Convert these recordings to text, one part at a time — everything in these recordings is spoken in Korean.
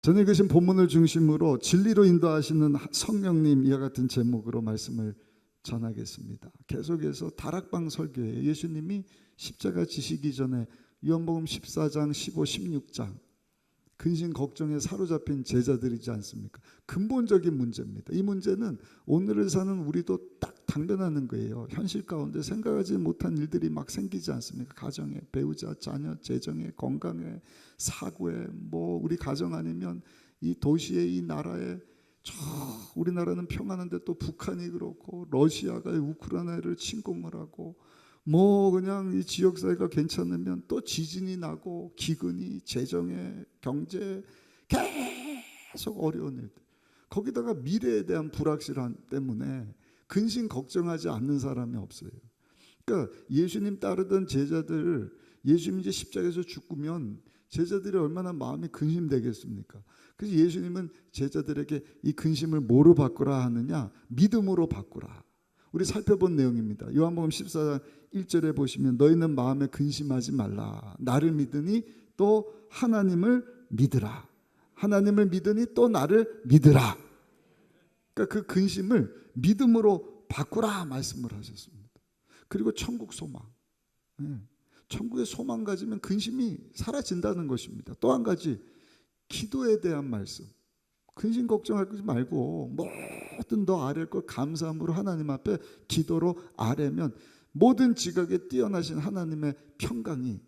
전에 읽으신 본문을 중심으로 진리로 인도하시는 성령님 이와 같은 제목으로 말씀을 전하겠습니다. 계속해서 다락방 설교예요. 예수님이 십자가 지시기 전에 요한복음 14장, 15, 16장 근심 걱정에 사로잡힌 제자들이지 않습니까? 근본적인 문제입니다. 이 문제는 오늘을 사는 우리도 딱 당면하는 거예요. 현실 가운데 생각하지 못한 일들이 막 생기지 않습니까? 가정에, 배우자, 자녀, 재정에, 건강에, 사고에, 우리 가정 아니면 이 도시에, 이 나라에, 우리나라는 평안한데 또 북한이 그렇고 러시아가 우크라이나를 침공을 하고 그냥 이 지역 사회가 괜찮으면 또 지진이 나고 기근이, 재정에, 경제 계속 어려운 일들. 거기다가 미래에 대한 불확실함 때문에 근심 걱정하지 않는 사람이 없어요. 그러니까 예수님 따르던 제자들, 예수님 이제 십자가에서 죽으면 제자들이 얼마나 마음이 근심되겠습니까? 그래서 예수님은 제자들에게 이 근심을 뭐로 바꾸라 하느냐? 믿음으로 바꾸라. 우리 살펴본 내용입니다. 요한복음 14장 1절에 보시면 너희는 마음에 근심하지 말라. 나를 믿으니 또 하나님을 믿으라. 하나님을 믿으니 또 나를 믿으라. 그러니까 그 근심을 믿음으로 바꾸라 말씀을 하셨습니다. 그리고 천국 소망. 천국의 소망 가지면 근심이 사라진다는 것입니다. 또 한 가지 기도에 대한 말씀. 근심 걱정하지 말고 모든 너 아랠 걸 감사함으로 하나님 앞에 기도로 아뢰면 모든 지각에 뛰어나신 하나님의 평강이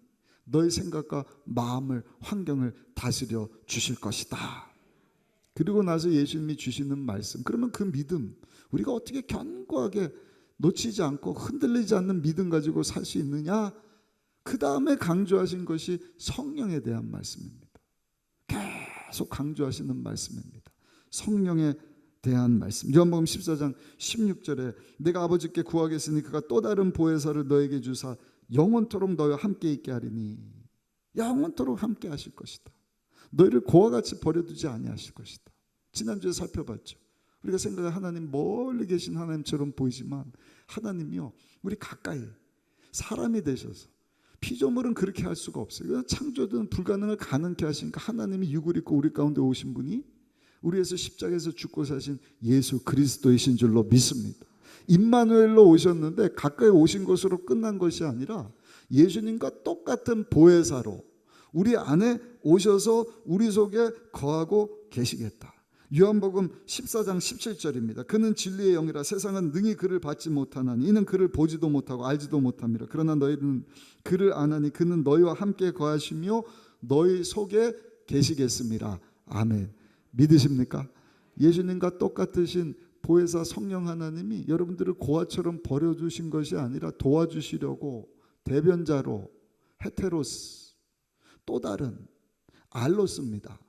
너의 생각과 마음을, 환경을 다스려 주실 것이다. 그리고 나서 예수님이 주시는 말씀, 그러면 그 믿음, 우리가 어떻게 견고하게 놓치지 않고 흔들리지 않는 믿음 가지고 살 수 있느냐? 그 다음에 강조하신 것이 성령에 대한 말씀입니다. 계속 강조하시는 말씀입니다. 성령에 대한 말씀. 요한복음 14장 16절에 내가 아버지께 구하겠으니 그가 또 다른 보혜사를 너에게 주사 영원토록 너희와 함께 있게 하리니 영원토록 함께 하실 것이다. 너희를 고와 같이 버려두지 아니하실 것이다. 지난주에 살펴봤죠. 우리가 생각해 하나님 멀리 계신 하나님처럼 보이지만 하나님이요 우리 가까이 사람이 되셔서 피조물은 그렇게 할 수가 없어요. 창조든 불가능을 가능케 하시니까 하나님이 육을 입고 우리 가운데 오신 분이 우리 위해서 십자가에서 죽고 사신 예수 그리스도이신 줄로 믿습니다. 임마누엘로 오셨는데 가까이 오신 것으로 끝난 것이 아니라 예수님과 똑같은 보혜사로 우리 안에 오셔서 우리 속에 거하고 계시겠다. 요한복음 14장 17절입니다. 그는 진리의 영이라 세상은 능히 그를 받지 못하나니 이는 그를 보지도 못하고 알지도 못함이라. 그러나 너희는 그를 아나니 그는 너희와 함께 거하시며 너희 속에 계시겠습니다. 아멘. 믿으십니까? 예수님과 똑같으신 보혜사 성령 하나님이 여러분들을 고아처럼 버려주신 것이 아니라 도와주시려고 대변자로 헤테로스 또 다른 알로스입니다.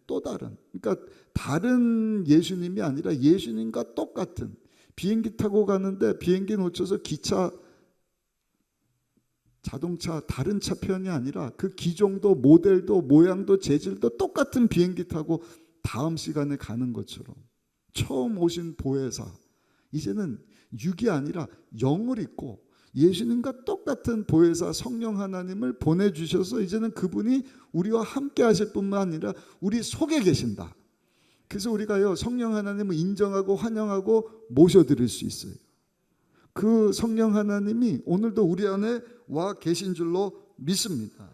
또 다른, 그러니까 다른 예수님이 아니라 예수님과 똑같은, 비행기 타고 가는데 비행기 놓쳐서 기차, 자동차, 다른 차 편이 아니라 그 기종도 모델도 모양도 재질도 똑같은 비행기 타고 다음 시간에 가는 것처럼 처음 오신 보혜사, 이제는 육이 아니라 영을 입고 예수님과 똑같은 보혜사 성령 하나님을 보내주셔서 이제는 그분이 우리와 함께 하실 뿐만 아니라 우리 속에 계신다. 그래서 우리가요 성령 하나님을 인정하고 환영하고 모셔드릴 수 있어요. 그 성령 하나님이 오늘도 우리 안에 와 계신 줄로 믿습니다.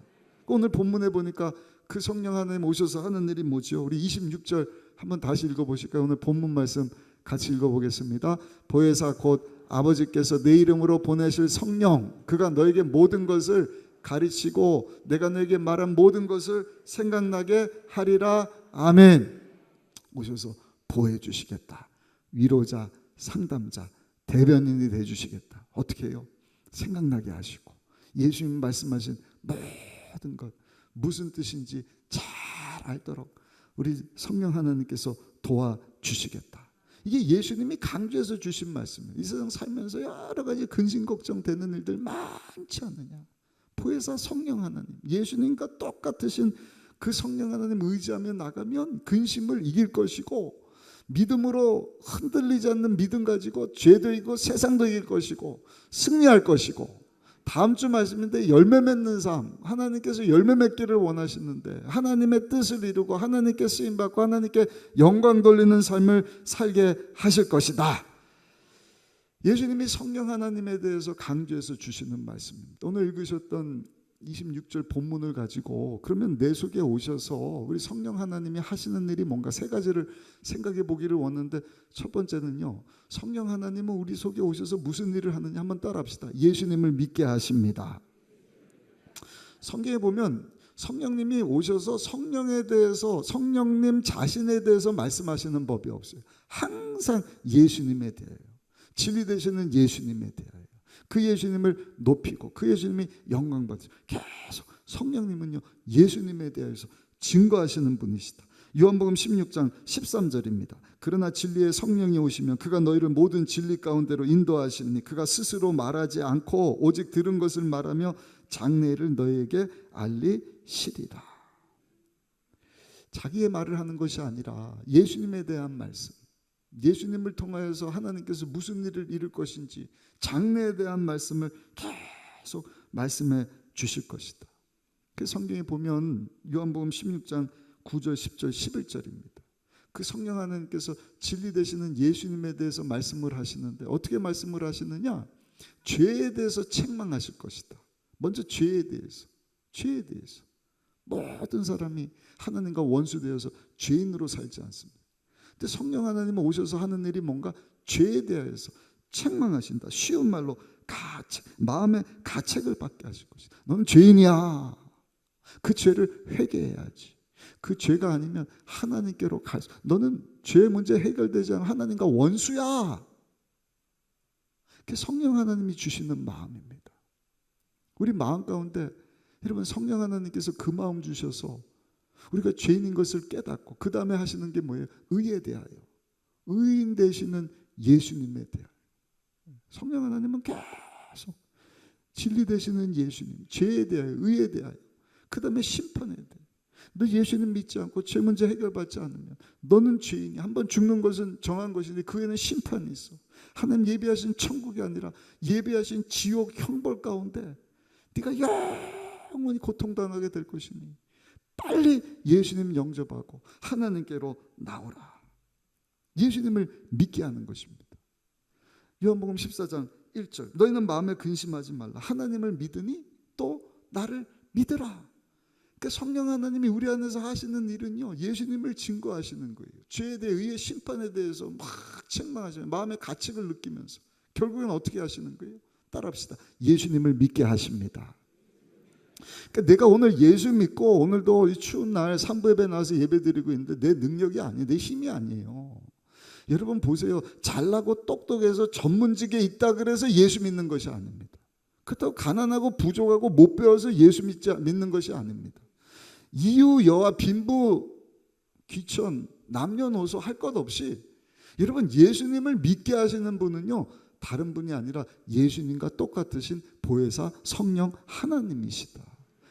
오늘 본문에 보니까 그 성령 하나님 오셔서 하는 일이 뭐죠? 우리 26절 한번 다시 읽어보실까요? 오늘 본문 말씀 같이 읽어보겠습니다. 보혜사 곧 아버지께서 내 이름으로 보내실 성령, 그가 너에게 모든 것을 가르치고 내가 너에게 말한 모든 것을 생각나게 하리라. 아멘. 오셔서 보호해 주시겠다. 위로자, 상담자, 대변인이 돼 주시겠다. 어떻게 해요? 생각나게 하시고 예수님 말씀하신 모든 것 무슨 뜻인지 잘 알도록 우리 성령 하나님께서 도와주시겠다. 이게 예수님이 강조해서 주신 말씀이에요. 이 세상 살면서 여러 가지 근심 걱정되는 일들 많지 않느냐. 보혜사 성령 하나님, 예수님과 똑같으신 그 성령 하나님 의지하며 나가면 근심을 이길 것이고 믿음으로 흔들리지 않는 믿음 가지고 죄도 이기고 세상도 이길 것이고 승리할 것이고 다음 주 말씀인데 열매 맺는 삶, 하나님께서 열매 맺기를 원하시는데 하나님의 뜻을 이루고 하나님께 쓰임받고 하나님께 영광 돌리는 삶을 살게 하실 것이다. 예수님이 성령 하나님에 대해서 강조해서 주시는 말씀입니다. 오늘 읽으셨던 26절 본문을 가지고 그러면 내 속에 오셔서 우리 성령 하나님이 하시는 일이 뭔가 세 가지를 생각해 보기를 원하는데, 첫 번째는요, 성령 하나님은 우리 속에 오셔서 무슨 일을 하느냐 한번 따라합시다. 예수님을 믿게 하십니다. 성경에 보면 성령님이 오셔서 성령에 대해서, 성령님 자신에 대해서 말씀하시는 법이 없어요. 항상 예수님에 대해요. 진리 되시는 예수님에 대하여 그 예수님을 높이고 그 예수님이 영광 받으시고, 계속 성령님은요 예수님에 대해서 증거하시는 분이시다. 요한복음 16장 13절입니다. 그러나 진리의 성령이 오시면 그가 너희를 모든 진리 가운데로 인도하시니 그가 스스로 말하지 않고 오직 들은 것을 말하며 장래를 너희에게 알리시리라. 자기의 말을 하는 것이 아니라 예수님에 대한 말씀, 예수님을 통하여서 하나님께서 무슨 일을 이룰 것인지 장래에 대한 말씀을 계속 말씀해 주실 것이다. 그 성경에 보면 요한복음 16장 9절 10절 11절입니다. 그 성령 하나님께서 진리 되시는 예수님에 대해서 말씀을 하시는데 어떻게 말씀을 하시느냐? 죄에 대해서 책망하실 것이다. 먼저 죄에 대해서 모든 사람이 하나님과 원수되어서 죄인으로 살지 않습니다. 근데 성령 하나님은 오셔서 하는 일이 뭔가 죄에 대해서 책망하신다. 쉬운 말로 마음의 가책을 받게 하실 것이다. 너는 죄인이야. 그 죄를 회개해야지. 그 죄가 아니면 하나님께로 너는 죄의 문제 해결되지 않은 하나님과 원수야. 그게 성령 하나님이 주시는 마음입니다. 우리 마음 가운데 여러분 성령 하나님께서 그 마음 주셔서 우리가 죄인인 것을 깨닫고 그 다음에 하시는 게 뭐예요? 의에 대하여, 의인 되시는 예수님에 대하여. 성령 하나님은 계속 진리 되시는 예수님, 죄에 대하여, 의에 대하여, 그 다음에 심판에 대하여. 너 예수님 믿지 않고 죄 문제 해결받지 않으면 너는 죄인이. 한번 죽는 것은 정한 것인데 그 후에는 심판이 있어. 하나님 예비하신 천국이 아니라 예비하신 지옥 형벌 가운데 네가 영원히 고통당하게 될 것이니 빨리 예수님 영접하고 하나님께로 나오라. 예수님을 믿게 하는 것입니다. 요한복음 14장 1절 너희는 마음에 근심하지 말라. 하나님을 믿으니 또 나를 믿으라. 그러니까 성령 하나님이 우리 안에서 하시는 일은요, 예수님을 증거하시는 거예요. 죄에 대해, 의의 심판에 대해서 막 책망하시는, 마음의 가책을 느끼면서 결국엔 어떻게 하시는 거예요? 따라합시다. 예수님을 믿게 하십니다. 그러니까 내가 오늘 예수 믿고 오늘도 이 추운 날 산부 예배 나와서 예배 드리고 있는데 내 능력이 아니에요. 내 힘이 아니에요. 여러분 보세요. 잘나고 똑똑해서 전문직에 있다 그래서 예수 믿는 것이 아닙니다. 그렇다고 가난하고 부족하고 못 배워서 예수 믿는 것이 아닙니다. 이유, 여와, 빈부, 귀천, 남녀노소 할 것 없이 여러분 예수님을 믿게 하시는 분은요 다른 분이 아니라 예수님과 똑같으신 보혜사 성령 하나님이시다.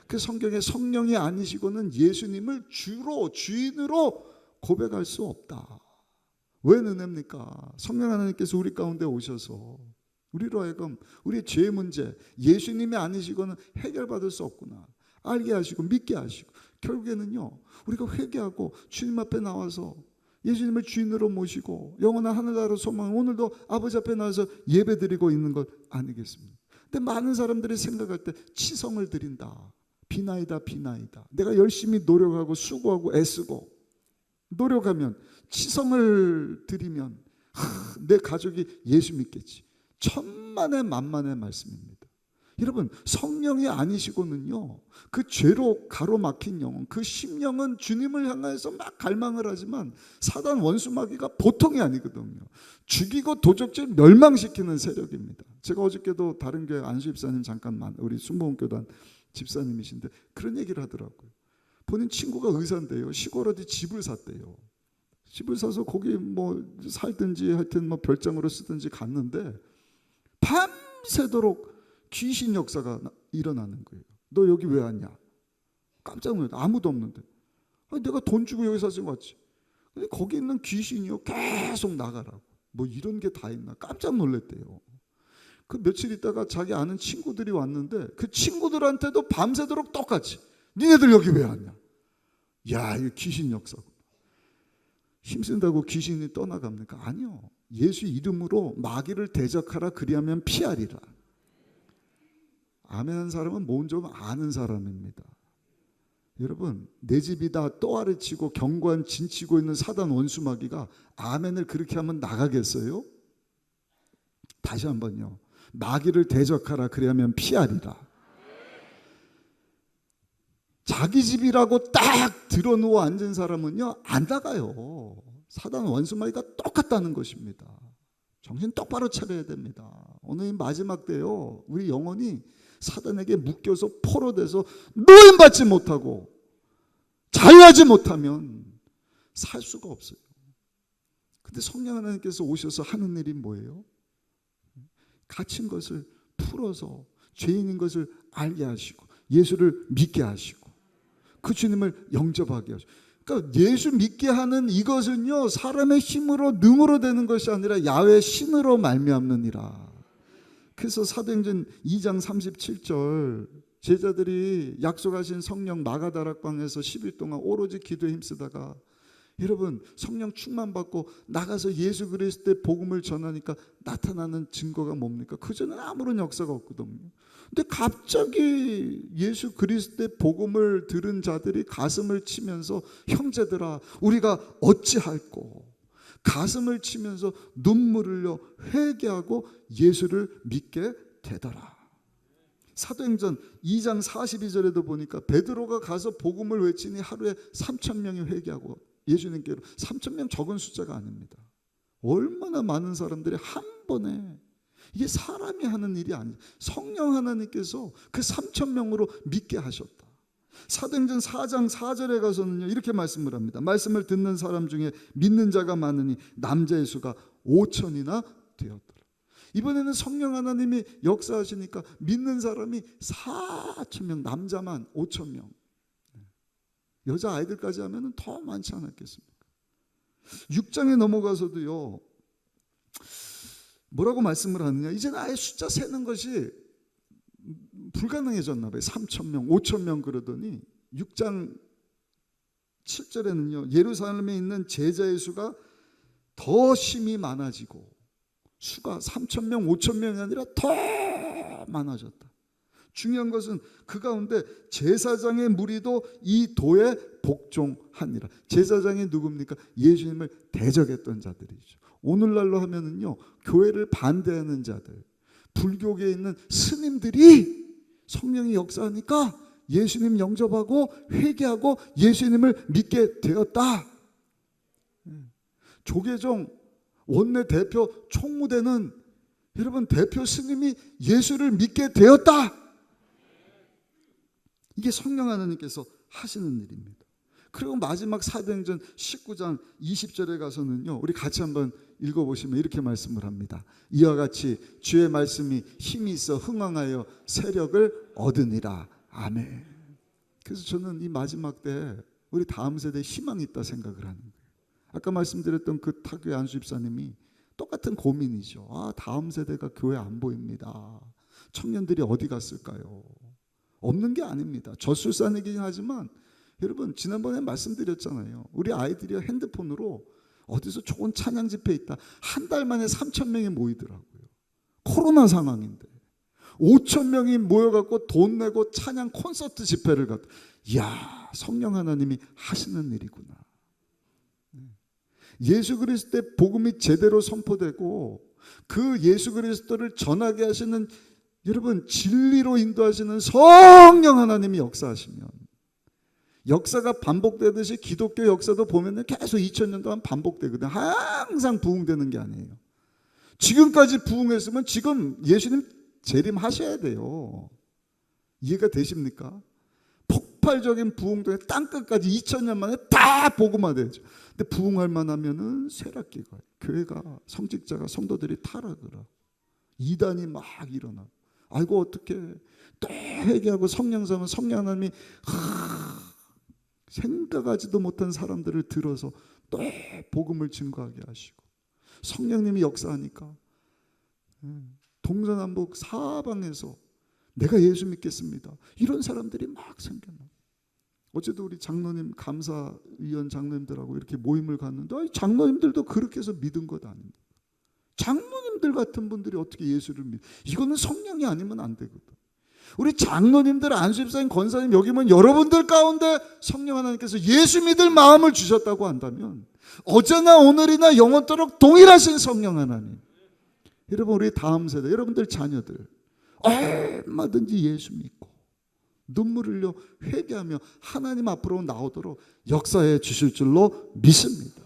그 성경에 성령이 아니시고는 예수님을 주로 주인으로 고백할 수 없다. 왜 은혜입니까? 성령 하나님께서 우리 가운데 오셔서 우리로 하여금 우리의 죄 문제 예수님이 아니시고는 해결받을 수 없구나 알게 하시고 믿게 하시고 결국에는요 우리가 회개하고 주님 앞에 나와서 예수님을 주인으로 모시고 영원한 하늘나라 소망 오늘도 아버지 앞에 나와서 예배드리고 있는 것 아니겠습니까? 근데 많은 사람들이 생각할 때 치성을 드린다. 비나이다. 내가 열심히 노력하고 수고하고 애쓰고 노력하면 치성을 드리면 내 가족이 예수 믿겠지. 천만의 만만의 말씀입니다. 여러분 성령이 아니시고는요 그 죄로 가로막힌 영혼 그 심령은 주님을 향해서 막 갈망을 하지만 사단 원수마귀가 보통이 아니거든요. 죽이고 도적질 멸망시키는 세력입니다. 제가 어저께도 다른 교회 안수 집사님 잠깐 우리 순복음교단 집사님이신데 그런 얘기를 하더라고요. 본인 친구가 의사인데요 시골 어디 집을 샀대요. 집을 사서 거기 뭐 살든지 하여튼 뭐 별장으로 쓰든지 갔는데 밤새도록 귀신 역사가 일어나는 거예요. 너 여기 왜 왔냐? 깜짝 놀랐다. 아무도 없는데. 아니, 내가 돈 주고 여기 사서 왔지. 근데 거기 있는 귀신이요 계속 나가라고. 뭐 이런 게 다 있나? 깜짝 놀랐대요. 그 며칠 있다가 자기 아는 친구들이 왔는데 그 친구들한테도 밤새도록 똑같이 니네들 여기 왜 왔냐? 야, 이거 귀신 역사고. 힘쓴다고 귀신이 떠나갑니까? 아니요. 예수 이름으로 마귀를 대적하라, 그리하면 피하리라. 아멘 한 사람은 뭔 좀 아는 사람입니다. 여러분, 내 집이다 또아래치고 경관 진치고 있는 사단 원수마귀가 아멘을 그렇게 하면 나가겠어요? 다시 한번요. 마귀를 대적하라, 그리하면 피하리라. 자기 집이라고 딱 들어누워 앉은 사람은요 안 나가요. 사단 원수마귀가 똑같다는 것입니다. 정신 똑바로 차려야 됩니다. 오늘 이 마지막 때요, 우리 영혼이 사단에게 묶여서 포로돼서 노임받지 못하고 자유하지 못하면 살 수가 없어요. 근데 성령 하나님께서 오셔서 하는 일이 뭐예요? 갇힌 것을 풀어서 죄인인 것을 알게 하시고 예수를 믿게 하시고 그 주님을 영접하게 하시고. 그러니까 예수 믿게 하는 이것은요 사람의 힘으로 능으로 되는 것이 아니라 야훼 신으로 말미암느니라. 그래서 사도행전 2장 37절 제자들이 약속하신 성령 마가다락방에서 10일 동안 오로지 기도에 힘쓰다가 여러분 성령 충만 받고 나가서 예수 그리스도의 복음을 전하니까 나타나는 증거가 뭡니까? 그전에는 아무런 역사가 없거든요. 근데 갑자기 예수 그리스도의 복음을 들은 자들이 가슴을 치면서 형제들아 우리가 어찌할꼬, 가슴을 치면서 눈물을 흘려 회개하고 예수를 믿게 되더라. 사도행전 2장 42절에도 보니까 베드로가 가서 복음을 외치니 하루에 3,000명이 회개하고 예수님께로. 3,000명 적은 숫자가 아닙니다. 얼마나 많은 사람들이 한 번에, 이게 사람이 하는 일이 아니에요. 성령 하나님께서 그 3,000명으로 믿게 하셨다. 사도행전 4장 4절에 가서는요 이렇게 말씀을 합니다. 말씀을 듣는 사람 중에 믿는 자가 많으니 남자의 수가 5,000이나 되었더라. 이번에는 성령 하나님이 역사하시니까 믿는 사람이 4,000명, 남자만 5,000명, 여자 아이들까지 하면 더 많지 않았겠습니까? 6장에 넘어가서도요 뭐라고 말씀을 하느냐, 이제는 아예 숫자 세는 것이 불가능해졌나 봐요. 3,000명, 5,000명 그러더니 6장 7절에는요 예루살렘에 있는 제자의 수가 더 심히 많아지고 수가 3,000명, 5,000명이 아니라 더 많아졌다. 중요한 것은 그 가운데 제사장의 무리도 이 도에 복종하니라. 제사장이 누굽니까? 예수님을 대적했던 자들이죠. 오늘날로 하면은요 교회를 반대하는 자들, 불교계에 있는 스님들이 성령이 역사하니까 예수님 영접하고 회개하고 예수님을 믿게 되었다. 조계종 원내 대표 총무대는 여러분 대표 스님이 예수를 믿게 되었다. 이게 성령 하나님께서 하시는 일입니다. 그리고 마지막 사도행전 19장 20절에 가서는요 우리 같이 한번 읽어보시면 이렇게 말씀을 합니다. 이와 같이 주의 말씀이 힘이 있어 흥왕하여 세력을 얻으니라. 아멘. 그래서 저는 이 마지막 때 우리 다음 세대에 희망이 있다 생각을 하는 거예요. 아까 말씀드렸던 그 타교의 안수 집사님이 똑같은 고민이죠. 아, 다음 세대가 교회 안 보입니다. 청년들이 어디 갔을까요? 없는 게 아닙니다. 저출산이긴 하지만 여러분 지난번에 말씀드렸잖아요. 우리 아이들이 핸드폰으로 어디서 좋은 찬양 집회 있다. 한 달 만에 3,000명이 모이더라고요. 코로나 상황인데 5,000명이 모여갖고 돈 내고 찬양 콘서트 집회를 갔다. 이야, 성령 하나님이 하시는 일이구나. 예수 그리스도의 복음이 제대로 선포되고 그 예수 그리스도를 전하게 하시는 여러분 진리로 인도하시는 성령 하나님이 역사하시면, 역사가 반복되듯이 기독교 역사도 보면 계속 2000년 동안 반복되거든요. 항상 부흥되는 게 아니에요. 지금까지 부흥했으면 지금 예수님 재림하셔야 돼요. 이해가 되십니까? 폭발적인 부흥도 땅끝까지 2000년 만에 다 복음화되죠. 근데 부흥할 만하면은 쇠락기가, 교회가, 성직자가, 성도들이 타락을 하고 이단이 막 일어나고, 아이고 어떻게 또 회개하고 성령사면 성령 하나님이 생각하지도 못한 사람들을 들어서 또 복음을 증거하게 하시고, 성령님이 역사하니까 동서남북 사방에서 내가 예수 믿겠습니다, 이런 사람들이 막 생겨나. 어제도 우리 장로님, 감사위원 장로님들하고 이렇게 모임을 갔는데 장로님들도 그렇게 해서 믿은 것 아닙니다. 장로님들 같은 분들이 어떻게 예수를 믿? 이거는 성령이 아니면 안 되거든. 우리 장로님들, 안수집사님, 권사님, 여기 면 여러분들 가운데 성령 하나님께서 예수 믿을 마음을 주셨다고 한다면 어제나 오늘이나 영원토록 동일하신 성령 하나님, 여러분 우리 다음 세대, 여러분들 자녀들 얼마든지 예수 믿고 눈물 흘려 회개하며 하나님 앞으로 나오도록 역사해 주실 줄로 믿습니다.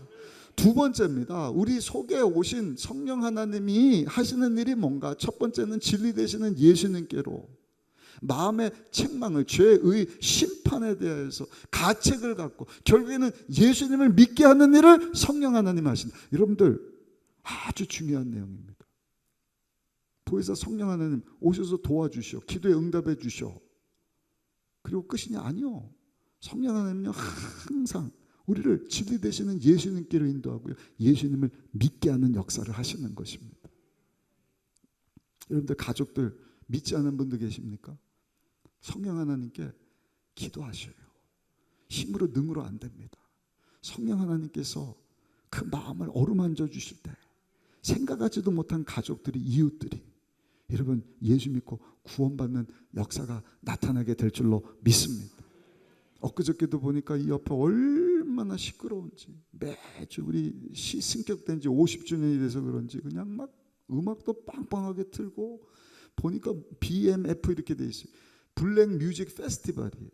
두 번째입니다. 우리 속에 오신 성령 하나님이 하시는 일이 뭔가? 첫 번째는 진리 되시는 예수님께로 마음의 책망을, 죄의 심판에 대해서 가책을 갖고 결국에는 예수님을 믿게 하는 일을 성령 하나님 하신다. 여러분들 아주 중요한 내용입니다. 보혜사 성령 하나님 오셔서 도와주시오, 기도에 응답해 주시오, 그리고 끝이냐? 아니요. 성령 하나님은요 항상 우리를 진리 되시는 예수님께로 인도하고요, 예수님을 믿게 하는 역사를 하시는 것입니다. 여러분들 가족들 믿지 않는 분들 계십니까? 성령 하나님께 기도하셔요. 힘으로 능으로 안 됩니다. 성령 하나님께서 그 마음을 어루만져 주실 때 생각하지도 못한 가족들이, 이웃들이 여러분 예수 믿고 구원받는 역사가 나타나게 될 줄로 믿습니다. 엊그저께도 보니까 이 옆에 얼마나 시끄러운지, 매주 우리 승격된 지 50주년이 돼서 그런지 그냥 막 음악도 빵빵하게 틀고 보니까 BMF 이렇게 돼 있어요. 블랙 뮤직 페스티벌이에요.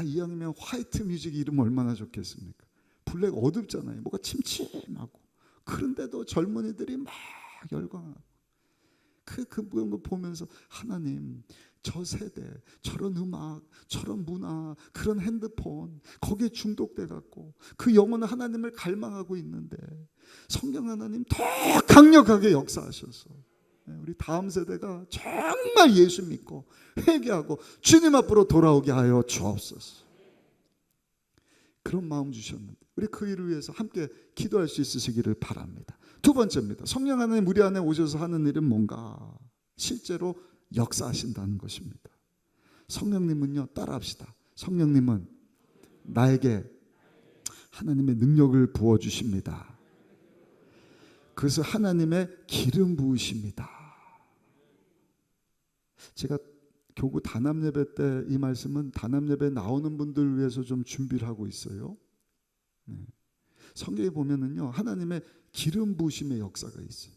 이왕이면 화이트 뮤직 이름 얼마나 좋겠습니까? 블랙 어둡잖아요. 뭐가 침침하고. 그런데도 젊은이들이 막 열광하고 그런 거 보면서 하나님, 저 세대 저런 음악, 저런 문화, 그런 핸드폰 거기에 중독돼 갖고 그 영혼은 하나님을 갈망하고 있는데 성령 하나님 더 강력하게 역사하셔서 우리 다음 세대가 정말 예수 믿고 회개하고 주님 앞으로 돌아오게 하여 주옵소서. 그런 마음 주셨는데 우리 그 일을 위해서 함께 기도할 수 있으시기를 바랍니다. 두 번째입니다. 성령 하나님 우리 안에 오셔서 하는 일은 뭔가? 실제로 역사하신다는 것입니다. 성령님은요, 따라합시다. 성령님은 나에게 하나님의 능력을 부어주십니다. 그래서 하나님의 기름 부으십니다. 제가 교구 단합예배 때 이 말씀은 단합예배 나오는 분들 위해서 좀 준비를 하고 있어요. 성경에 보면은요, 하나님의 기름 부으심의 역사가 있어요.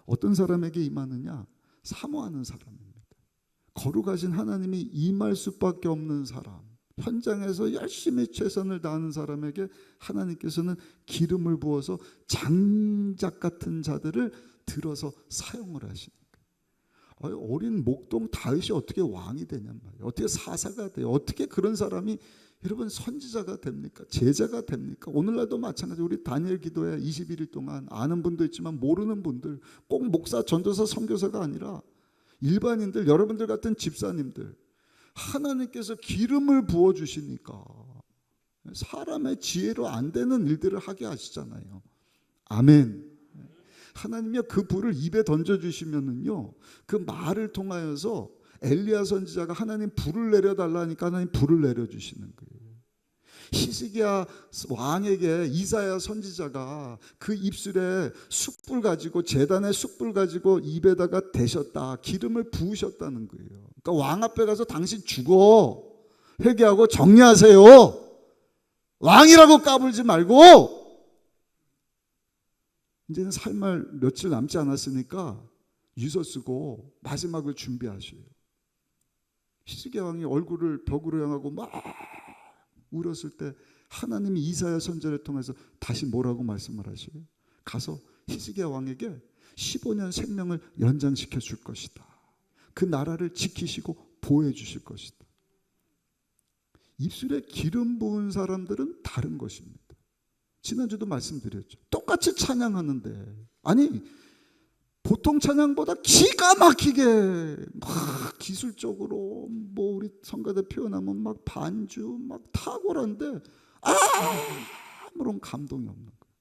어떤 사람에게 임하느냐? 사모하는 사람입니다. 거룩하신 하나님이 임할 수밖에 없는 사람, 현장에서 열심히 최선을 다하는 사람에게 하나님께서는 기름을 부어서 장작 같은 자들을 들어서 사용을 하시는 거예요. 어린 목동 다윗이 어떻게 왕이 되냔 말이에요. 어떻게 사사가 돼요? 어떻게 그런 사람이 여러분 선지자가 됩니까? 제자가 됩니까? 오늘날도 마찬가지. 우리 다니엘 기도회 21일 동안 아는 분도 있지만 모르는 분들, 꼭 목사, 전도사, 선교사가 아니라 일반인들, 여러분들 같은 집사님들, 하나님께서 기름을 부어주시니까 사람의 지혜로 안 되는 일들을 하게 하시잖아요. 아멘. 하나님이 그 불을 입에 던져주시면은요, 그 말을 통하여서 엘리야 선지자가 하나님 불을 내려달라니까 하나님 불을 내려주시는 거예요. 히스기야 왕에게 이사야 선지자가 그 입술에 숯불 가지고, 제단에 숯불 가지고 입에다가 대셨다, 기름을 부으셨다는 거예요. 그러니까 왕 앞에 가서 당신 죽어, 회개하고 정리하세요, 왕이라고 까불지 말고. 이제는 살 말 며칠 남지 않았으니까 유서 쓰고 마지막을 준비하셔요. 히스기야 왕이 얼굴을 벽으로 향하고 막 울었을 때 하나님이 이사야 선지자를 통해서 다시 뭐라고 말씀을 하셔요? 가서 히스기야 왕에게 15년 생명을 연장시켜 줄 것이다. 그 나라를 지키시고 보호해 주실 것이다. 입술에 기름 부은 사람들은 다른 것입니다. 지난주도 말씀드렸죠. 똑같이 찬양하는데, 아니 보통 찬양보다 기가 막히게 막 기술적으로 뭐 우리 성가대 표현하면 막 반주 막 탁월한데 아무런 감동이 없는 거예요.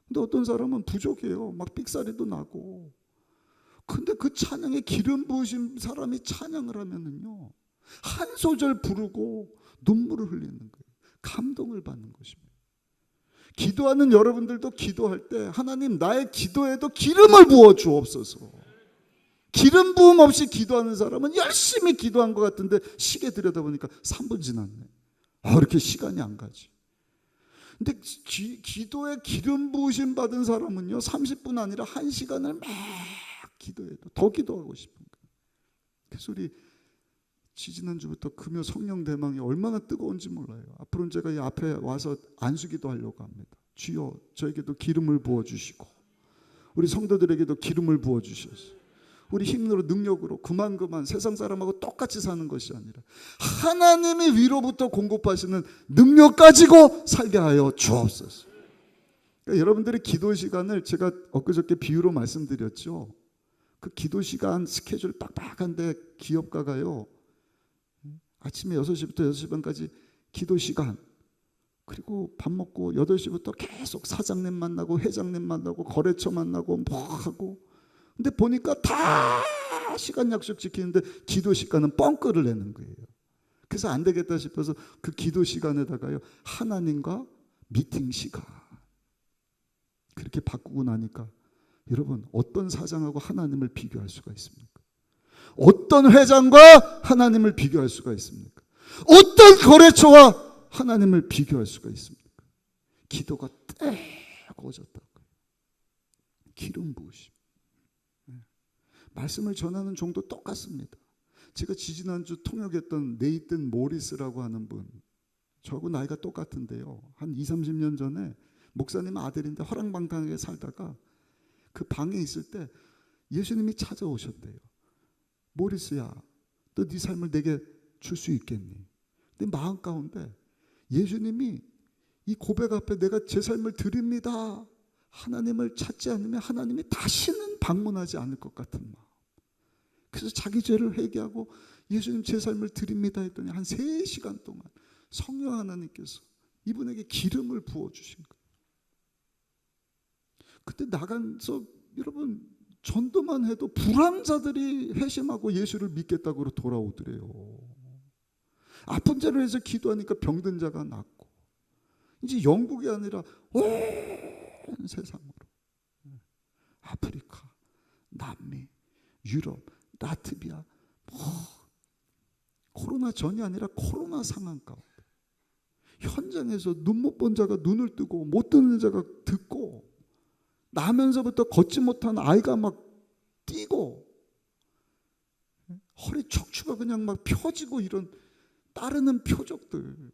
근데 어떤 사람은 부족해요. 막 삑사리도 나고 근데 그 찬양에 기름 부으신 사람이 찬양을 하면은요, 한 소절 부르고 눈물을 흘리는 거예요. 감동을 받는 것입니다. 기도하는 여러분들도 기도할 때 하나님 나의 기도에도 기름을 부어 주옵소서. 기름 부음 없이 기도하는 사람은 열심히 기도한 것 같은데 시계 들여다보니까 3분 지났네. 이렇게 시간이 안 가지. 근데 기도에 기름 부으심 받은 사람은요 30분 아니라 1시간을 막 기도해도 더 기도하고 싶은 거예요. 그래서 우리 지지난주부터 금요 성령 대망이 얼마나 뜨거운지 몰라요. 앞으로는 제가 이 앞에 와서 안수기도 하려고 합니다. 주여 저에게도 기름을 부어주시고 우리 성도들에게도 기름을 부어주셔서 우리 힘으로 능력으로 그만 세상 사람하고 똑같이 사는 것이 아니라 하나님이 위로부터 공급하시는 능력 가지고 살게 하여 주옵소서. 그러니까 여러분들의 기도 시간을 제가 엊그저께 비유로 말씀드렸죠. 그 기도 시간 스케줄 빡빡한데 기업가가요 아침에 6시부터 6시 반까지 기도 시간, 그리고 밥 먹고 8시부터 계속 사장님 만나고 회장님 만나고 거래처 만나고 뭐 하고, 근데 보니까 다 시간 약속 지키는데 기도 시간은 뻥끗을 내는 거예요. 그래서 안 되겠다 싶어서 그 기도 시간에다가요 하나님과 미팅 시간 그렇게 바꾸고 나니까 여러분 어떤 사장하고 하나님을 비교할 수가 있습니까? 어떤 회장과 하나님을 비교할 수가 있습니까? 어떤 거래처와 하나님을 비교할 수가 있습니까? 기도가 뜨거워졌다고요. 기름 부으심. 말씀을 전하는 종도 똑같습니다. 제가 지지난주 통역했던 네이튼 모리스라고 하는 분, 저하고 나이가 똑같은데요. 한 20, 30년 전에 목사님 아들인데 허랑방탕하게 살다가 그 방에 있을 때 예수님이 찾아오셨대요. 모리스야, 너 네 삶을 내게 줄 수 있겠니? 내 마음 가운데 예수님이 이 고백 앞에 내가 제 삶을 드립니다. 하나님을 찾지 않으면 하나님이 다시는 방문하지 않을 것 같은 마음. 그래서 자기 죄를 회개하고 예수님 제 삶을 드립니다 했더니 한 3시간 동안 성령 하나님께서 이분에게 기름을 부어주신 거예요. 그때 나가서 여러분 전도만 해도 불암자들이 회심하고 예수를 믿겠다고 돌아오더래요. 아픈 자를 해서 기도하니까 병든 자가 낫고, 이제 영국이 아니라 온 세상으로 아프리카, 남미, 유럽, 라트비아 코로나 전이 아니라 코로나 상황 가운데 현장에서 눈 못 본 자가 눈을 뜨고 못 듣는 자가 듣고 나면서부터 걷지 못한 아이가 막 뛰고 허리 척추가 그냥 막 펴지고 이런 따르는 표적들,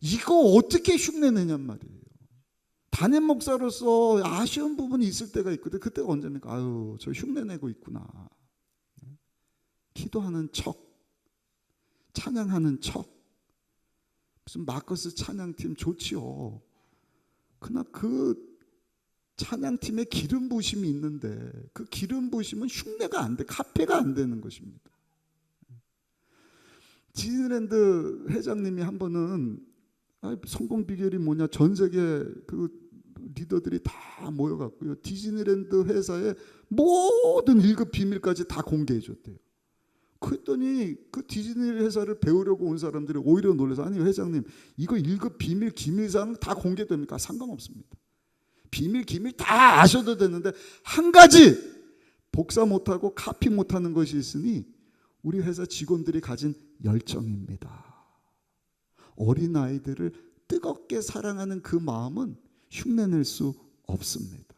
이거 어떻게 흉내내냔 말이에요. 담임 목사로서 아쉬운 부분이 있을 때가 있거든. 그때가 언제입니까? 아유 저 흉내내고 있구나. 기도하는 척, 찬양하는 척, 무슨 마커스 찬양팀 좋지요. 그러나 그 찬양팀에 기름 부으심이 있는데 그 기름 부으심은 흉내가 안 돼, 카페가 안 되는 것입니다. 디즈니랜드 회장님이 한 번은 성공 비결이 뭐냐, 전 세계 그 리더들이 다 모여갖고요 디즈니랜드 회사의 모든 1급 비밀까지 다 공개해 줬대요. 그랬더니 그 디즈니 회사를 배우려고 온 사람들이 오히려 놀라서, 아니 회장님 이거 1급 비밀 기밀사항 다 공개됩니까? 상관없습니다. 비밀 기밀 다 아셔도 되는데 한 가지 복사 못하고 카피 못하는 것이 있으니 우리 회사 직원들이 가진 열정입니다. 어린아이들을 뜨겁게 사랑하는 그 마음은 흉내낼 수 없습니다.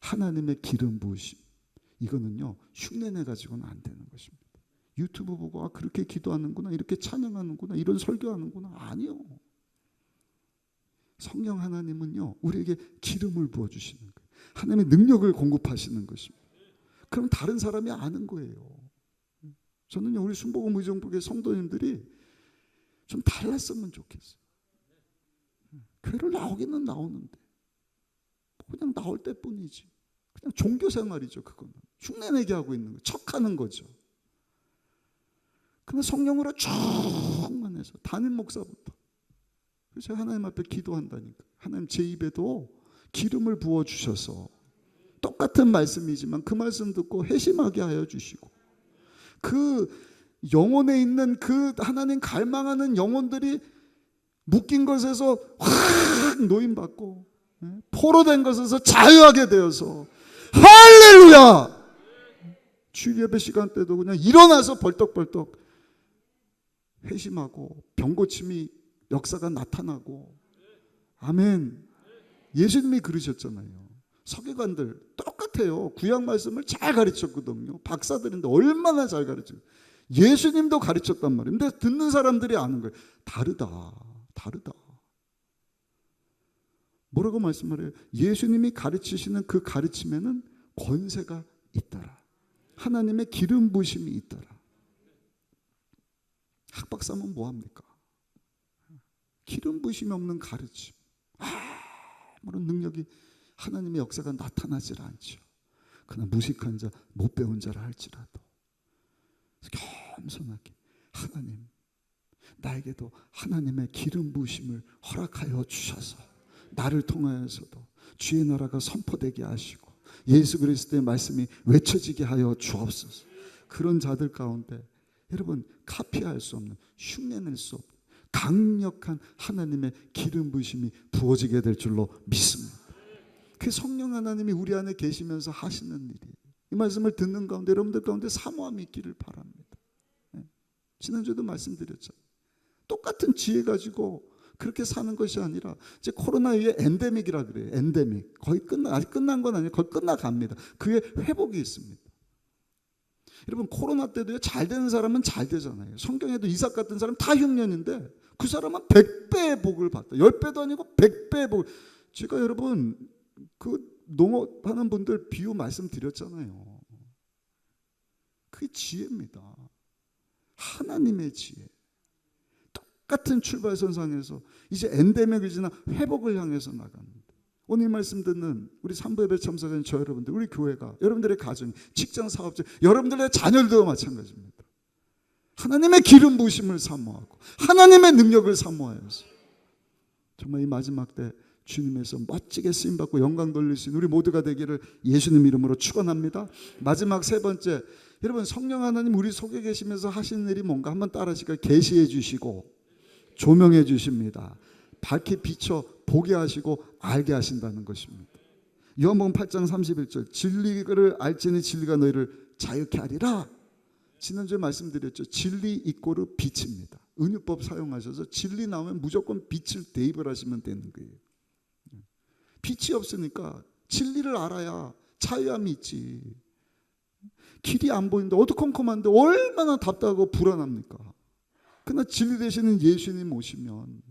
하나님의 기름 부으심, 이거는요 흉내내 가지고는 안 되는 것입니다. 유튜브 보고 그렇게 기도하는구나, 이렇게 찬양하는구나, 이런 설교하는구나, 아니요. 성령 하나님은요 우리에게 기름을 부어주시는 거예요. 하나님의 능력을 공급하시는 것입니다. 그럼 다른 사람이 아는 거예요. 저는요 우리 순복음 의정부의 성도님들이 좀 달랐으면 좋겠어요. 교회를 나오기는 나오는데 그냥 나올 때뿐이지, 그냥 종교생활이죠. 그거는 흉내내게 하고 있는 거예요. 척하는 거죠. 그러면 성령으로 충만해서 담임 목사부터, 그래서 하나님 앞에 기도한다니까. 하나님 제 입에도 기름을 부어주셔서 똑같은 말씀이지만 그 말씀 듣고 회심하게 하여 주시고, 그 영혼에 있는 그 하나님 갈망하는 영혼들이 묶인 것에서 확 노임받고 포로된 것에서 자유하게 되어서, 할렐루야! 주일 예배 시간 때도 그냥 일어나서 벌떡벌떡 회심하고 병고침이 역사가 나타나고. 아멘. 예수님이 그러셨잖아요. 서기관들 똑같아요. 구약 말씀을 잘 가르쳤거든요. 박사들인데 얼마나 잘 가르쳐요. 예수님도 가르쳤단 말이에요. 근데 듣는 사람들이 아는 거예요. 다르다. 뭐라고 말씀을 해요? 예수님이 가르치시는 그 가르침에는 권세가 있더라. 하나님의 기름 부으심이 있더라. 학박사면 뭐합니까? 기름 부으심이 없는 가르침, 아무런 능력이, 하나님의 역사가 나타나질 않죠. 그러나 무식한 자, 못 배운 자라 할지라도 겸손하게, 하나님, 나에게도 하나님의 기름 부으심을 허락하여 주셔서 나를 통하여서도 주의 나라가 선포되게 하시고 예수 그리스도의 말씀이 외쳐지게 하여 주옵소서. 그런 자들 가운데 여러분, 카피할 수 없는, 흉내낼 수 없는 강력한 하나님의 기름 부으심이 부어지게 될 줄로 믿습니다. 그 성령 하나님이 우리 안에 계시면서 하시는 일이에요. 이 말씀을 듣는 가운데 여러분들 가운데 사모함이 있기를 바랍니다. 지난주에도 말씀드렸잖아요. 똑같은 지혜 가지고 그렇게 사는 것이 아니라, 이제 코로나 이후에 엔데믹이라 그래요. 엔데믹. 거의 아직 끝난 건 아니에요. 거의 끝나갑니다. 그의 회복이 있습니다. 여러분, 코로나 때도요, 잘 되는 사람은 잘 되잖아요. 성경에도 이삭 같은 사람 다 흉년인데 그 사람은 100배의 복을 받다. 10배도 아니고 100배의 복을. 제가 여러분 그 농업하는 분들 비유 말씀드렸잖아요. 그게 지혜입니다. 하나님의 지혜. 똑같은 출발선상에서 이제 엔데믹을 지나 회복을 향해서 나갑니다. 오늘 말씀 듣는 우리 산부예배 참석하는 저 여러분들, 우리 교회가, 여러분들의 가정, 직장, 사업자, 여러분들의 자녀들도 마찬가지입니다. 하나님의 기름 부으심을 사모하고 하나님의 능력을 사모하여서 정말 이 마지막 때 주님에서 멋지게 쓰임받고 영광 돌릴 수 있는 우리 모두가 되기를 예수님 이름으로 축원합니다. 마지막 세 번째, 여러분, 성령 하나님 우리 속에 계시면서 하시는 일이 뭔가 한번 따라하실까요? 계시해 주시고 조명해 주십니다. 밝게 비춰 보게 하시고 알게 하신다는 것입니다. 요한복음 8장 31절, 진리를 알지니 진리가 너희를 자유케 하리라. 지난주에 말씀드렸죠. 진리 이꼬르 빛입니다. 은유법 사용하셔서 진리 나오면 무조건 빛을 대입을 하시면 되는 거예요. 빛이 없으니까 진리를 알아야 자유함이 있지. 길이 안 보이는데 어두컴컴한데 얼마나 답답하고 불안합니까? 그러나 진리 되시는 예수님 오시면,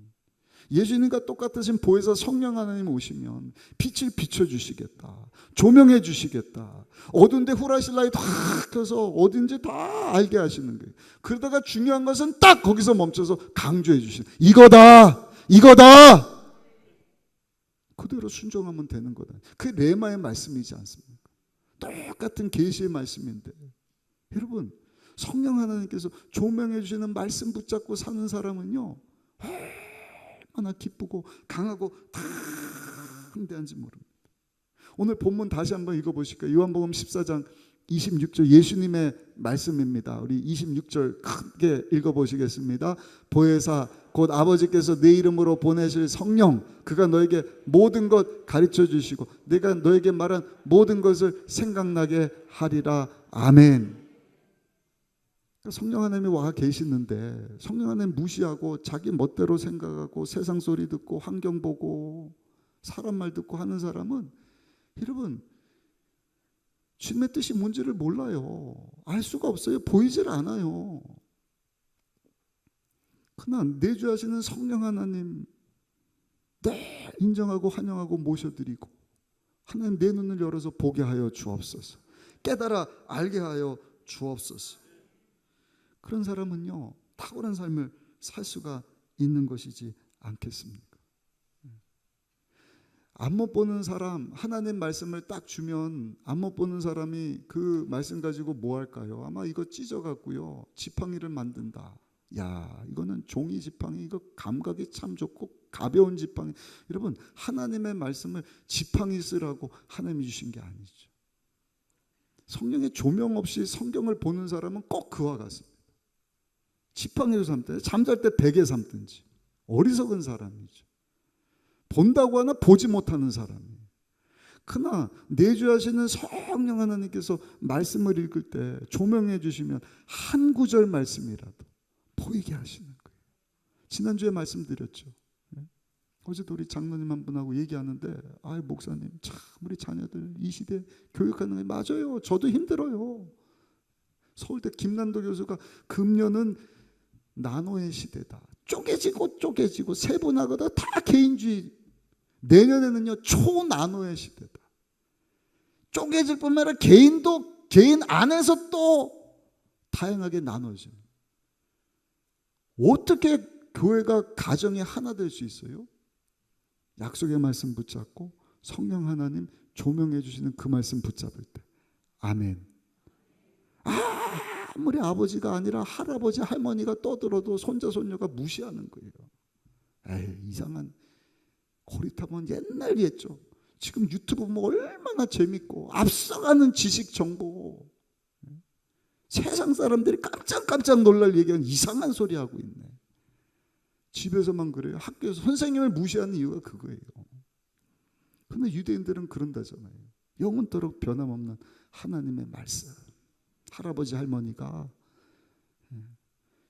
예수님과 똑같으신 보혜사 성령 하나님 오시면 빛을 비춰주시겠다, 조명해 주시겠다. 어두운데 후라시 라이트 확 켜서 어딘지 다 알게 하시는 거예요. 그러다가 중요한 것은 딱 거기서 멈춰서 강조해 주시는, 이거다. 그대로 순종하면 되는 거다. 그게 레마의 말씀이지 않습니까? 똑같은 계시의 말씀인데, 여러분, 성령 하나님께서 조명해 주시는 말씀 붙잡고 사는 사람은요, 얼마나 기쁘고 강하고 담대한지 모릅니다. 오늘 본문 다시 한번 읽어보실까요? 요한복음 14장 26절 예수님의 말씀입니다. 우리 26절 크게 읽어보시겠습니다. 보혜사 곧 아버지께서 내 이름으로 보내실 성령, 그가 너에게 모든 것 가르쳐 주시고 내가 너에게 말한 모든 것을 생각나게 하리라. 아멘. 성령 하나님이 와 계시는데 성령 하나님 무시하고 자기 멋대로 생각하고 세상 소리 듣고 환경 보고 사람 말 듣고 하는 사람은, 여러분, 주님의 뜻이 뭔지를 몰라요. 알 수가 없어요. 보이질 않아요. 그러나 내주하시는 성령 하나님 늘 인정하고 환영하고 모셔드리고, 하나님 내 눈을 열어서 보게 하여 주옵소서, 깨달아 알게 하여 주옵소서. 그런 사람은요, 탁월한 삶을 살 수가 있는 것이지 않겠습니까? 안 못 보는 사람, 하나님 말씀을 딱 주면 안 못 보는 사람이 그 말씀 가지고 뭐 할까요? 아마 이거 찢어갖고요 지팡이를 만든다, 야, 이거는 종이 지팡이, 이거 감각이 참 좋고 가벼운 지팡이. 여러분, 하나님의 말씀을 지팡이 쓰라고 하나님이 주신 게 아니죠. 성령의 조명 없이 성경을 보는 사람은 꼭 그와 같습니다. 지팡이로 삼든 잠잘 때 베개 삼든지. 어리석은 사람이죠. 본다고 하나 보지 못하는 사람이에요. 그러나 내주하시는 성령 하나님께서 말씀을 읽을 때 조명해 주시면 한 구절 말씀이라도 보이게 하시는 거예요. 지난주에 말씀드렸죠. 어제도 우리 장로님 한 분하고 얘기하는데, 아, 목사님 참 우리 자녀들 이 시대 교육하는 게 맞아요. 저도 힘들어요. 서울대 김난도 교수가 금년은 나노의 시대다. 쪼개지고 세분화가 다 개인주의. 내년에는요 초나노의 시대다. 쪼개질 뿐만 아니라 개인도 개인 안에서 또 다양하게 나눠져. 어떻게 교회가 가정이 하나 될 수 있어요? 약속의 말씀 붙잡고 성령 하나님 조명해 주시는 그 말씀 붙잡을 때. 아멘. 아무리 아버지가 아니라 할아버지 할머니가 떠들어도 손자 손녀가 무시하는 거예요. 에이, 이상한 고리타분 옛날 했죠. 지금 유튜브 보면 얼마나 재밌고 앞서가는 지식 정보. 세상 사람들이 깜짝 놀랄 얘기하는 이상한 소리 하고 있네. 집에서만 그래요. 학교에서 선생님을 무시하는 이유가 그거예요. 그런데 유대인들은 그런다잖아요. 영원토록 변함없는 하나님의 말씀. 할아버지 할머니가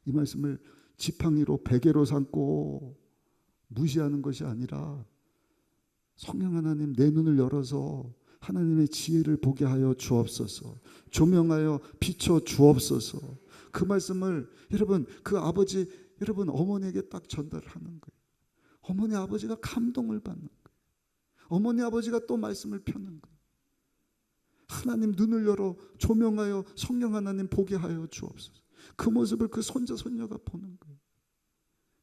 이 말씀을 지팡이로 베개로 삼고 무시하는 것이 아니라 성령 하나님 내 눈을 열어서 하나님의 지혜를 보게 하여 주옵소서. 조명하여 비춰 주옵소서. 그 말씀을 여러분 그 아버지 여러분 어머니에게 딱 전달하는 거예요. 어머니 아버지가 감동을 받는 거예요. 어머니 아버지가 또 말씀을 펴는 거예요. 하나님 눈을 열어 조명하여 성령 하나님 보게 하여 주옵소서. 그 모습을 그 손자 손녀가 보는 거예요.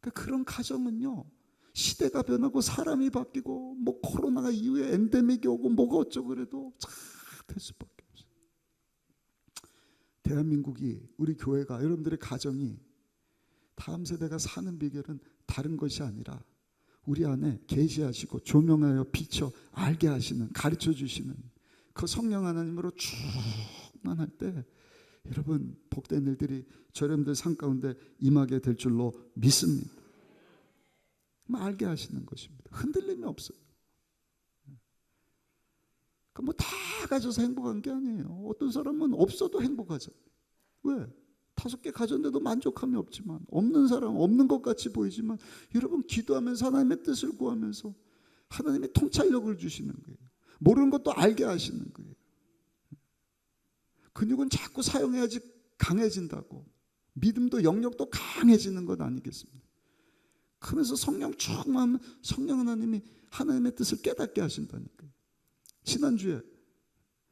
그러니까 그런 가정은요 시대가 변하고 사람이 바뀌고 뭐 코로나가 이후에 엔데믹이 오고 뭐가 어쩌고 그래도 잘 될 수밖에 없어요. 대한민국이 우리 교회가 여러분들의 가정이 다음 세대가 사는 비결은 다른 것이 아니라 우리 안에 계시하시고 조명하여 비춰 알게 하시는 가르쳐 주시는 그 성령 하나님으로 충만할 때 여러분 복된 일들이 여러분들 삶 가운데 임하게 될 줄로 믿습니다. 알게 하시는 것입니다. 흔들림이 없어요. 뭐 다 가져서 행복한 게 아니에요. 어떤 사람은 없어도 행복하잖아요. 왜? 5개 가졌는데도 만족함이 없지만 없는 사람 없는 것 같이 보이지만 여러분 기도하면서 하나님의 뜻을 구하면서 하나님의 통찰력을 주시는 거예요. 모르는 것도 알게 하시는 거예요. 근육은 자꾸 사용해야지 강해진다고. 믿음도 영역도 강해지는 것 아니겠습니까? 그러면서 성령 충만하면 성령 하나님이 하나님의 뜻을 깨닫게 하신다니까요. 지난주에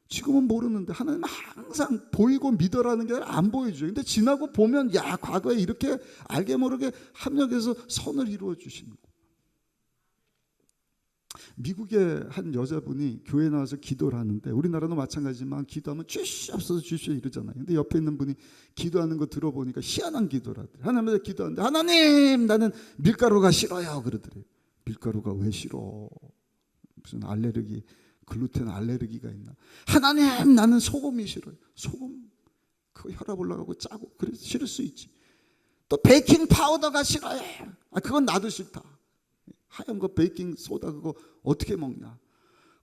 지금은 모르는데 하나님은 항상 보이고 믿어라는 게 아니라 안 보여줘요. 근데 지나고 보면 야 과거에 이렇게 알게 모르게 합력해서 선을 이루어 주시는 거예요. 미국의 한 여자분이 교회에 나와서 기도를 하는데 우리나라도 마찬가지지만 기도하면 주시옵소서 주시오 이러잖아요. 근데 옆에 있는 분이 기도하는 거 들어보니까 희한한 기도를 하더래요. 하나님한테 기도하는데 하나님 나는 밀가루가 싫어요 그러더래요. 밀가루가 왜 싫어? 무슨 알레르기 글루텐 알레르기가 있나? 하나님 나는 소금이 싫어요. 소금 그거 혈압 올라가고 짜고 그래서 싫을 수 있지. 또 베이킹 파우더가 싫어요. 그건 나도 싫다. 하얀 거 베이킹 소다 그거 어떻게 먹냐?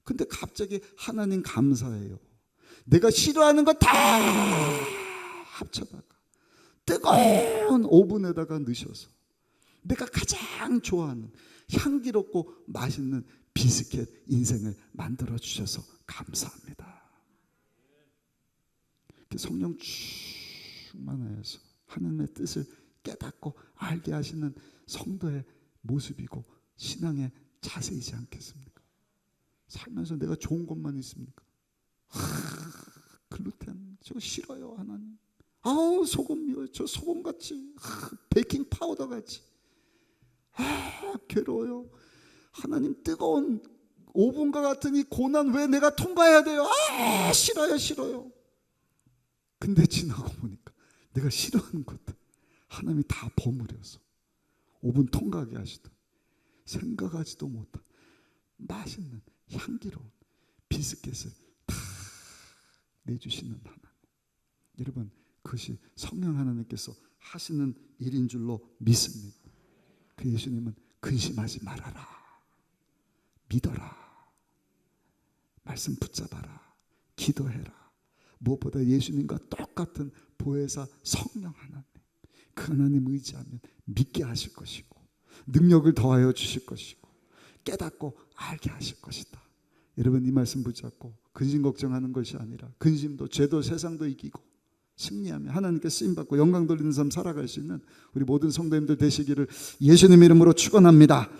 근데 갑자기 하나님 감사해요. 내가 싫어하는 거 다 합쳐다가 뜨거운 오븐에다가 넣으셔서 내가 가장 좋아하는 향기롭고 맛있는 비스켓 인생을 만들어 주셔서 감사합니다. 성령 충만하여서 하나님의 뜻을 깨닫고 알게 하시는 성도의 모습이고 신앙의 자세이지 않겠습니까? 살면서 내가 좋은 것만 있습니까? 글루텐 저거 싫어요 하나님. 아우 소금 미워요. 저 소금같이 베이킹 파우더같이 괴로워요. 하나님 뜨거운 오븐과 같은 이 고난 왜 내가 통과해야 돼요? 싫어요. 근데 지나고 보니까 내가 싫어하는 것들 하나님이 다 버무려서 오븐 통과하게 하시던 생각하지도 못한 맛있는 향기로운 비스켓을 다 내주시는 하나님. 여러분, 그것이 성령 하나님께서 하시는 일인 줄로 믿습니다. 그 예수님은 근심하지 말아라, 믿어라, 말씀 붙잡아라, 기도해라. 무엇보다 예수님과 똑같은 보혜사 성령 하나님, 그 하나님 의지하면 믿게 하실 것이고 능력을 더하여 주실 것이고 깨닫고 알게 하실 것이다. 여러분, 이 말씀 붙잡고 근심 걱정하는 것이 아니라 근심도 죄도 세상도 이기고 승리하며 하나님께 쓰임받고 영광 돌리는 삶 살아갈 수 있는 우리 모든 성도님들 되시기를 예수님 이름으로 축원합니다.